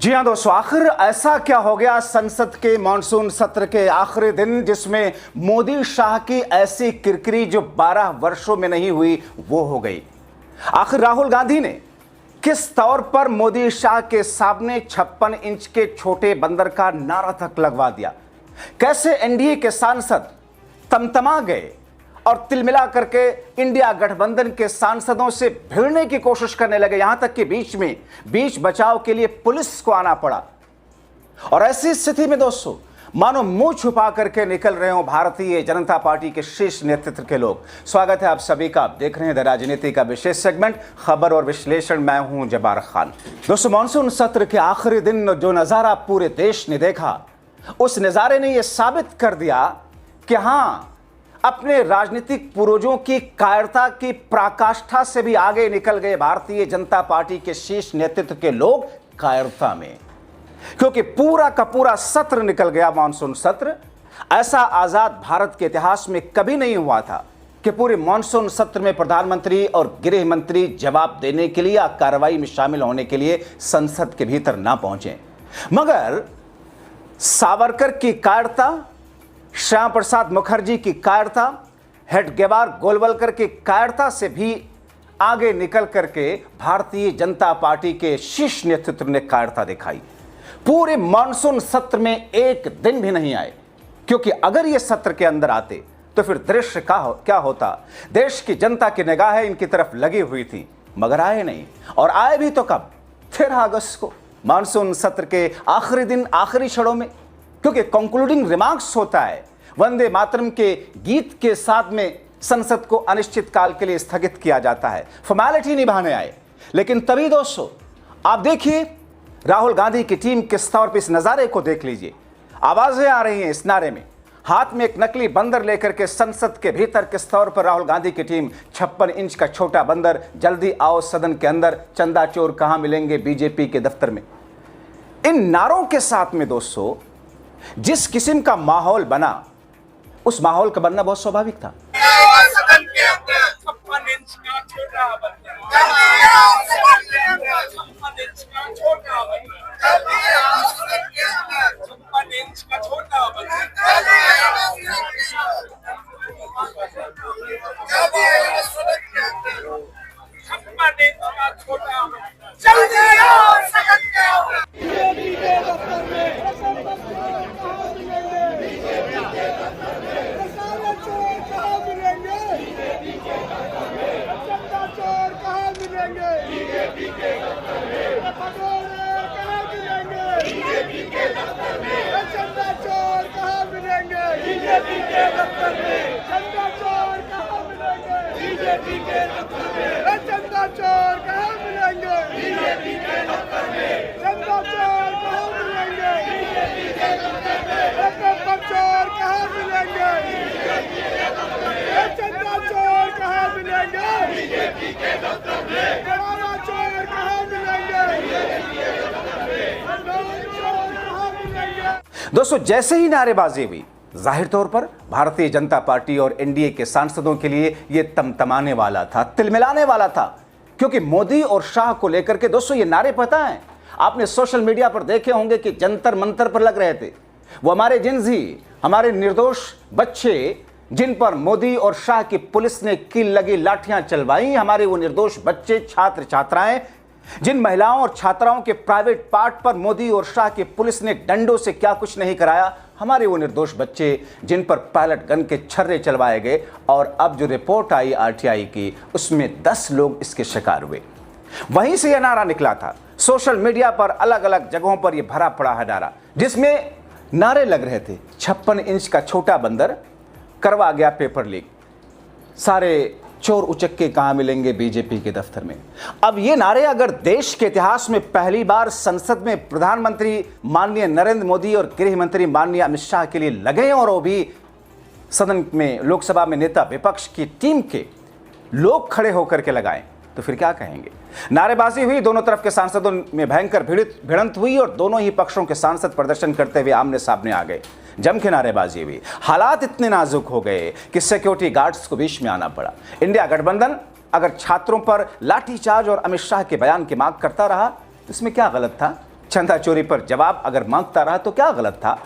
जी हाँ दोस्तों, आखिर ऐसा क्या हो गया संसद के मानसून सत्र के आखिरी दिन जिसमें मोदी शाह की ऐसी किरकिरी जो 12 वर्षों में नहीं हुई वो हो गई। आखिर राहुल गांधी ने किस तौर पर मोदी शाह के सामने 56 इंच के छोटे बंदर का नारा तक लगवा दिया। कैसे एनडीए के सांसद तमतमा गए और तिलमिला करके इंडिया गठबंधन के सांसदों से भिड़ने की कोशिश करने लगे, यहां तक कि बीच बचाव के लिए पुलिस को आना पड़ा। और ऐसी स्थिति में दोस्तों मानो मुंह छुपा करके निकल रहे हो भारतीय जनता पार्टी के शीर्ष नेतृत्व के लोग। स्वागत है आप सभी का, आप देख रहे हैं द राजनीति का विशेष सेगमेंट खबर और विश्लेषण। मैं हूं जब्बार खान। दोस्तों, मानसून सत्र के आखिरी दिन जो नजारा पूरे देश ने देखा, उस नजारे ने यह साबित कर दिया कि हां, अपने राजनीतिक पूर्वजों की कायरता की पराकाष्ठा से भी आगे निकल गए भारतीय जनता पार्टी के शीर्ष नेतृत्व के लोग कायरता में, क्योंकि पूरा का पूरा सत्र निकल गया मानसून सत्र। ऐसा आजाद भारत के इतिहास में कभी नहीं हुआ था कि पूरे मानसून सत्र में प्रधानमंत्री और गृह मंत्री जवाब देने के लिए या कार्रवाई में शामिल होने के लिए संसद के भीतर ना पहुंचे। मगर सावरकर की कायरता, श्याम प्रसाद मुखर्जी की कायरता, हेडगेवार गोलवलकर की कायरता से भी आगे निकल करके भारतीय जनता पार्टी के शीर्ष नेतृत्व ने कायरता दिखाई। पूरे मानसून सत्र में एक दिन भी नहीं आए, क्योंकि अगर ये सत्र के अंदर आते तो फिर दृश्य क्या होता। देश की जनता की निगाहें इनकी तरफ लगी हुई थी, मगर आए नहीं। और आए भी तो कब? 13 अगस्त को, मानसून सत्र के आखिरी दिन, आखिरी क्षणों में, क्योंकि कंक्लूडिंग रिमार्क्स होता है। वंदे मातरम के गीत के साथ में संसद को अनिश्चित काल के लिए स्थगित किया जाता है, फॉर्मेलिटी निभाने आए। लेकिन तभी दोस्तों आप देखिए राहुल गांधी की टीम किस तौर पर इस नजारे को देख लीजिए। आवाजें आ रही हैं इस नारे में, हाथ में एक नकली बंदर लेकर के संसद के भीतर किस तौर पर राहुल गांधी की टीम 56 इंच का छोटा बंदर, जल्दी आओ सदन के अंदर, चंदा चोर कहां मिलेंगे बीजेपी के दफ्तर में। इन नारों के साथ में दोस्तों जिस किस्म का माहौल बना, उस माहौल का बनना बहुत स्वाभाविक था। दोस्तों जैसे ही नारेबाजी हुई, जाहिर तौर पर भारतीय जनता पार्टी और एनडीए के सांसदों के लिए यह तमतमाने वाला था, तिलमिलाने वाला था। क्योंकि मोदी और शाह को लेकर के दोस्तों ये नारे पता है, आपने सोशल मीडिया पर देखे होंगे कि जंतर मंतर पर लग रहे थे। वो हमारे जिंजी, हमारे निर्दोष बच्चे जिन पर मोदी और शाह की पुलिस ने कील लगी लाठियां चलवाई, हमारे वो निर्दोष बच्चे, छात्र छात्राएं, जिन महिलाओं और छात्राओं के प्राइवेट पार्ट पर मोदी और शाह की पुलिस ने डंडों से क्या कुछ नहीं कराया, हमारे वो निर्दोष बच्चे जिन पर पायलट गन के छर्रे चलवाए गए। और अब जो रिपोर्ट आई आरटीआई की, उसमें 10 लोग इसके शिकार हुए। वहीं से यह नारा निकला था। सोशल मीडिया पर अलग अलग जगहों पर यह भरा पड़ा है नारा, जिसमें नारे लग रहे थे 56 इंच का छोटा बंदर, करवा गया पेपर लीक, सारे चोर उचक्के कहां मिलेंगे बीजेपी के दफ्तर में। अब ये नारे अगर देश के इतिहास में पहली बार संसद में प्रधानमंत्री माननीय नरेंद्र मोदी और गृह मंत्री माननीय अमित शाह के लिए लगे और वो भी सदन में, लोकसभा में नेता विपक्ष की टीम के लोग खड़े होकर के लगाएं, तो फिर क्या कहेंगे। नारेबाजी हुई, दोनों तरफ के सांसदों में भयंकर भिड़ंत हुई और दोनों ही पक्षों के सांसद प्रदर्शन करते हुए आमने सामने आ गए। जम के नारेबाजी हुई। हालात इतने नाजुक हो गए कि सिक्योरिटी गार्ड्स को बीच में आना पड़ा। इंडिया गठबंधन अगर छात्रों पर लाठीचार्ज और अमित शाह के बयान की मांग करता रहा तो इसमें क्या गलत था? चंदा चोरी पर जवाब अगर मांगता रहा तो क्या गलत था?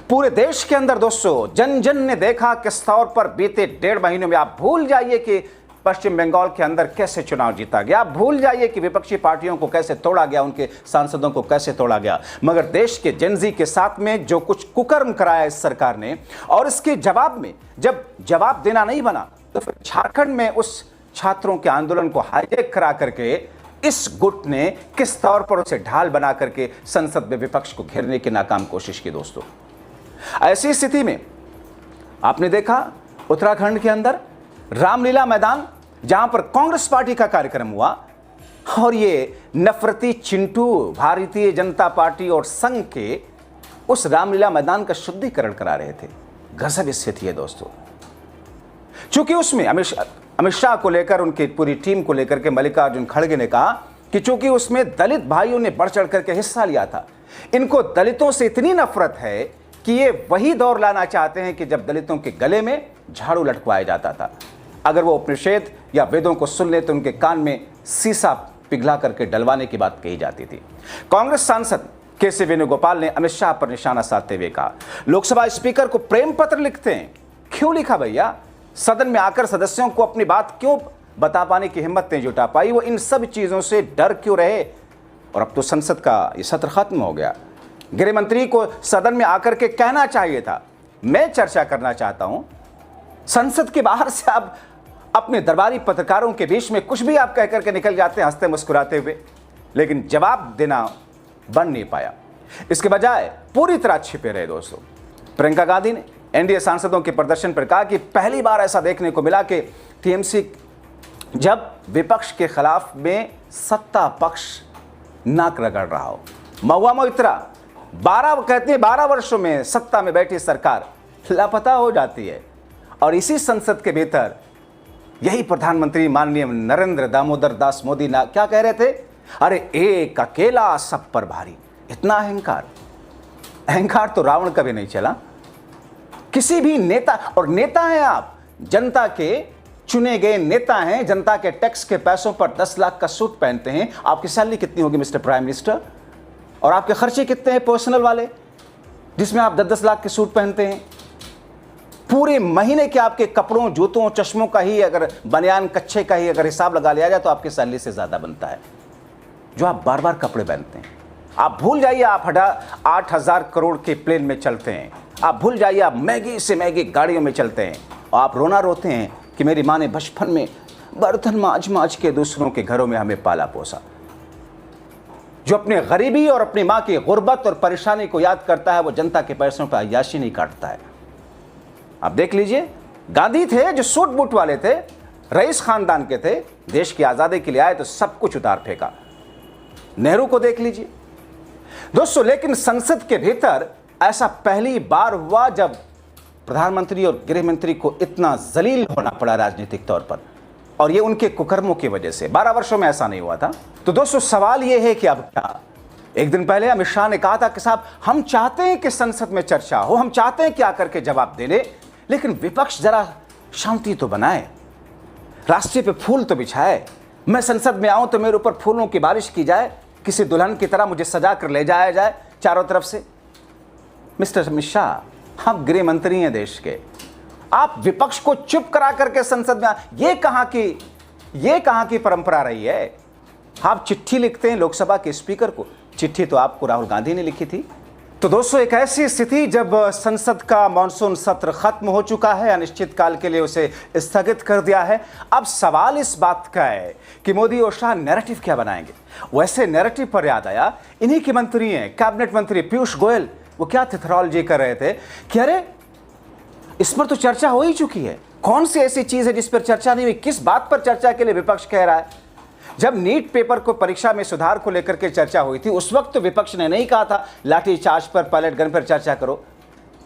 पूरे देश के अंदर दोस्तों जन जन ने देखा किस तौर पर बीते 1.5 महीनों में, आप भूल जाइए कि पश्चिम बंगाल के अंदर कैसे चुनाव जीता गया, आप भूल जाइए कि विपक्षी पार्टियों को कैसे तोड़ा गया, उनके सांसदों को कैसे तोड़ा गया, मगर देश के जेनजी के साथ में जो कुछ कुकर्म कराया इस सरकार ने, और इसके जवाब में जब जवाब देना नहीं बना तो फिर झारखंड में उस छात्रों के आंदोलन को हाईजैक करा करके इस गुट ने किस तौर पर उसे ढाल बना करके संसद में विपक्ष को घेरने की नाकाम कोशिश की। दोस्तों ऐसी स्थिति में आपने देखा उत्तराखंड के अंदर रामलीला मैदान, जहां पर कांग्रेस पार्टी का कार्यक्रम हुआ और ये नफरती चिंटू भारतीय जनता पार्टी और संघ के उस रामलीला मैदान का शुद्धिकरण करा रहे थे। गजब स्थिति है दोस्तों। चूंकि उसमें अमित शाह को लेकर, उनकी पूरी टीम को लेकर के मल्लिकार्जुन खड़गे ने कहा कि चूंकि उसमें दलित भाइयों ने बढ़ चढ़ करके हिस्सा लिया था, इनको दलितों से इतनी नफरत है कि ये वही दौर लाना चाहते हैं कि जब दलितों के गले में झाड़ू लटकवाया जाता था। अगर वो उपनिषद या वेदों को सुन ले तो उनके कान में सीसा पिघला करके डलवाने की बात कही जाती थी। कांग्रेस सांसद के.सी. वेणुगोपाल ने अमित शाह पर निशाना साधते हुए कहा, लोकसभा स्पीकर को प्रेम पत्र लिखते हैं। क्यों लिखा भैया? सदन में आकर सदस्यों को अपनी बात क्यों बता पाने की हिम्मत नहीं जुटा पाई? वो इन सब चीजों से डर क्यों रहे? और अब तो संसद का ये सत्र खत्म हो गया। गृह मंत्री को सदन में आकर के कहना चाहिए था, मैं चर्चा करना चाहता हूं। संसद के बाहर से आप अपने दरबारी पत्रकारों के बीच में कुछ भी आप कह करके निकल जाते हैं हंसते मुस्कुराते हुए, लेकिन जवाब देना बन नहीं पाया। इसके बजाय पूरी तरह छिपे रहे। दोस्तों प्रियंका गांधी ने एनडीए सांसदों के प्रदर्शन पर कहा कि पहली बार ऐसा देखने को मिला कि टीएमसी जब विपक्ष के खिलाफ में सत्ता पक्ष नाक रगड़ रहा हो। महुआ मोइत्रा 12 वर्षों में सत्ता में बैठी सरकार लापता हो जाती है, और इसी संसद के भीतर यही प्रधानमंत्री माननीय नरेंद्र दामोदर दास मोदी ना क्या कह रहे थे, अरे एक अकेला सब पर भारी। इतना अहंकार तो रावण कभी नहीं चला। किसी भी नेता, और नेता हैं आप, जनता के चुने गए नेता हैं, जनता के टैक्स के पैसों पर 10 लाख का सूट पहनते हैं। आपकी सैलरी कितनी होगी मिस्टर प्राइम मिनिस्टर? और आपके खर्चे कितने हैं पर्सनल वाले, जिसमें आप 10-10 लाख के सूट पहनते हैं? पूरे महीने के आपके कपड़ों, जूतों, चश्मों का ही, अगर बनियान कच्छे का ही अगर हिसाब लगा लिया जाए तो आपकी सैलरी से ज्यादा बनता है, जो आप बार बार कपड़े पहनते हैं। आप भूल जाइए आप 8,000 करोड़ के प्लेन में चलते हैं। आप भूल जाइए आप महंगी से महंगी गाड़ियों में चलते हैं, और आप रोना रोते हैं कि मेरी माँ ने बचपन में बर्तन मांझ के दूसरों के घरों में हमें पाला पोसा। जो अपने गरीबी और अपनी माँ की गुर्बत और परेशानी को याद करता है, वो जनता के पैसों पर अय्याशी नहीं काटता है। आप देख लीजिए, गांधी थे जो सूट बूट वाले थे, रईस खानदान के थे, देश की आजादी के लिए आए तो सब कुछ उतार फेंका। नेहरू को देख लीजिए दोस्तों। लेकिन संसद के भीतर ऐसा पहली बार हुआ जब प्रधानमंत्री और गृह मंत्री को इतना जलील होना पड़ा राजनीतिक तौर पर, और ये उनके कुकर्मों की वजह से। 12 वर्षों में ऐसा नहीं हुआ था। तो दोस्तों सवाल ये है कि अब क्या? एक दिन पहले अमित शाह ने कहा था कि साहब हम चाहते हैं कि संसद में चर्चा हो, हम चाहते हैं कि आकर के जवाब दे ले, लेकिन विपक्ष जरा शांति तो बनाए, रास्ते पे फूल तो बिछाए। मैं संसद में आऊं तो मेरे ऊपर फूलों की बारिश की जाए, किसी दुल्हन की तरह मुझे सजा कर ले जाया जाए चारों तरफ से। मिस्टर अमित शाह, आप गृह मंत्री हैं देश के, आप विपक्ष को चुप करा करके संसद में ये कहां की परंपरा रही है? आप चिट्ठी लिखते हैं लोकसभा के स्पीकर को, चिट्ठी तो आपको राहुल गांधी ने लिखी थी। तो दोस्तों एक ऐसी स्थिति जब संसद का मानसून सत्र खत्म हो चुका है, अनिश्चित काल के लिए उसे स्थगित कर दिया है। अब सवाल इस बात का है कि मोदी और शाह नैरेटिव क्या बनाएंगे। वैसे नैरेटिव पर याद आया, इन्हीं के मंत्री हैं कैबिनेट मंत्री पीयूष गोयल, वो क्या थिथरोलॉजी कर रहे थे कि अरे इस पर तो चर्चा हो ही चुकी है, कौन सी ऐसी चीज है जिस पर चर्चा नहीं हुई? किस बात पर चर्चा के लिए विपक्ष कह रहा है? जब नीट पेपर को परीक्षा में सुधार को लेकर के चर्चा हुई थी, उस वक्त तो विपक्ष ने नहीं कहा था लाठी चार्ज पर, पैलेट गन पर चर्चा करो।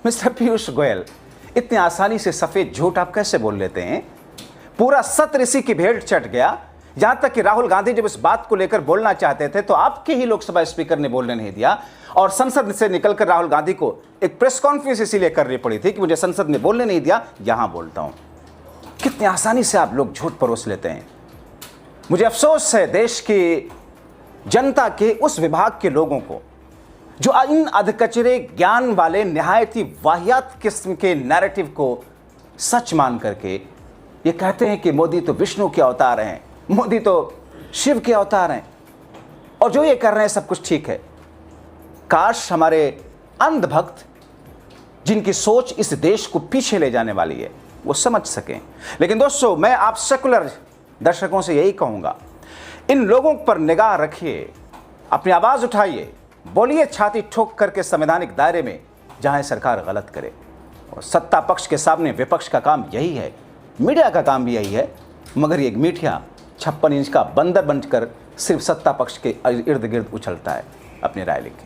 मिस्टर पीयूष गोयल, इतनी आसानी से सफेद झूठ आप कैसे बोल लेते हैं? पूरा सत्र इसी की भेंट चढ़ गया। यहां तक कि राहुल गांधी जब इस बात को लेकर बोलना चाहते थे तो आपके ही लोकसभा स्पीकर ने बोलने नहीं दिया, और संसद से निकलकर राहुल गांधी को एक प्रेस कॉन्फ्रेंस इसीलिए करनी पड़ी थी कि मुझे संसद ने बोलने नहीं दिया, यहां बोलता हूं। कितनी आसानी से आप लोग झूठ परोस लेते हैं। मुझे अफसोस है देश की जनता के उस विभाग के लोगों को जो इन अधकचरे ज्ञान वाले निहायत ही वाहियात किस्म के नैरेटिव को सच मान करके ये कहते हैं कि मोदी तो विष्णु के अवतार हैं, मोदी तो शिव के अवतार हैं, और जो ये कर रहे हैं सब कुछ ठीक है। काश हमारे अंधभक्त, जिनकी सोच इस देश को पीछे ले जाने वाली है, वो समझ सकें। लेकिन दोस्तों, मैं आप सेकुलर दर्शकों से यही कहूँगा, इन लोगों पर निगाह रखिए, अपनी आवाज़ उठाइए, बोलिए छाती ठोक करके संवैधानिक दायरे में जहाँ सरकार गलत करे। और सत्ता पक्ष के सामने विपक्ष का काम यही है, मीडिया का काम भी यही है, मगर ये मीडिया 56 इंच का बंदर बनकर सिर्फ सत्ता पक्ष के इर्द गिर्द उछलता है। अपनी राय लिखें।